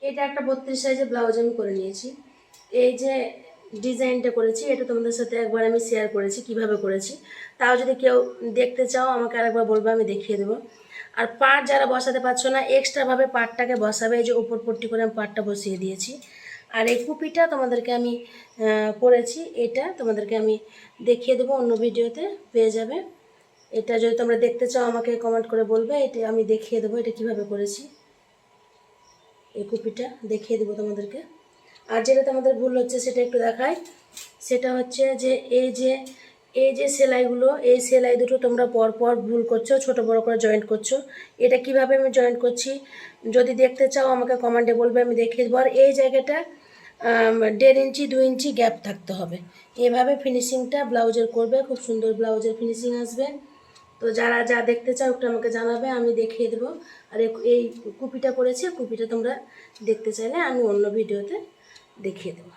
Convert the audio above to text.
এটা একটা 32 সাইজের ব্লাউজ আমি করে নিয়েছি। এই যে ডিজাইনটা করেছি এটা তোমাদের সাথে একবার আমি শেয়ার করেছি কিভাবে করেছি। তাও যদি কেউ দেখতে চাও আমাকে আরেকবার বলবে, আমি দেখিয়ে দেবো। আর পাড় যারা বসাতে পারছো না এক্সট্রাভাবে পাড়টাকে বসাবে। এই যে উপর পট্টি করে আমি পাড়টা বসিয়ে দিয়েছি। আর এই কুপিটা তোমাদেরকে আমি করেছি, এটা তোমাদেরকে আমি দেখিয়ে দেবো, অন্য ভিডিওতে পেয়ে যাবে। এটা যদি তোমরা দেখতে চাও আমাকে কমেন্ট করে বলবে, এটা আমি দেখিয়ে দেবো এটা কিভাবে করেছি। এই কুপিটা দেখিয়ে দেবো তোমাদেরকে। আর যেটা তোমাদের ভুল হচ্ছে সেটা একটু দেখাই। সেটা হচ্ছে যে এই যে সেলাইগুলো, এই সেলাই দুটো তোমরা পরপর ভুল করছো, ছোট বড় করে জয়েন্ট করছো। এটা কিভাবে আমি জয়েন্ট করছি যদি দেখতে চাও আমাকে কমেন্টে বলবে, আমি দেখিয়ে দেবো। আর এই জায়গাটা 1.5 ইঞ্চি 2 ইঞ্চি গ্যাপ থাকতে হবে। এভাবে ফিনিশিংটা ব্লাউজের করবে, খুব সুন্দর ব্লাউজের ফিনিশিং আসবে। তো যারা যা দেখতে চাও একটু আমাকে জানাবে, আমি দেখিয়ে দেবো। আর এই কুপিটা করেছি, কুপিটা তোমরা দেখতে চাইলে আমি অন্য ভিডিওতে দেখিয়ে দেবো।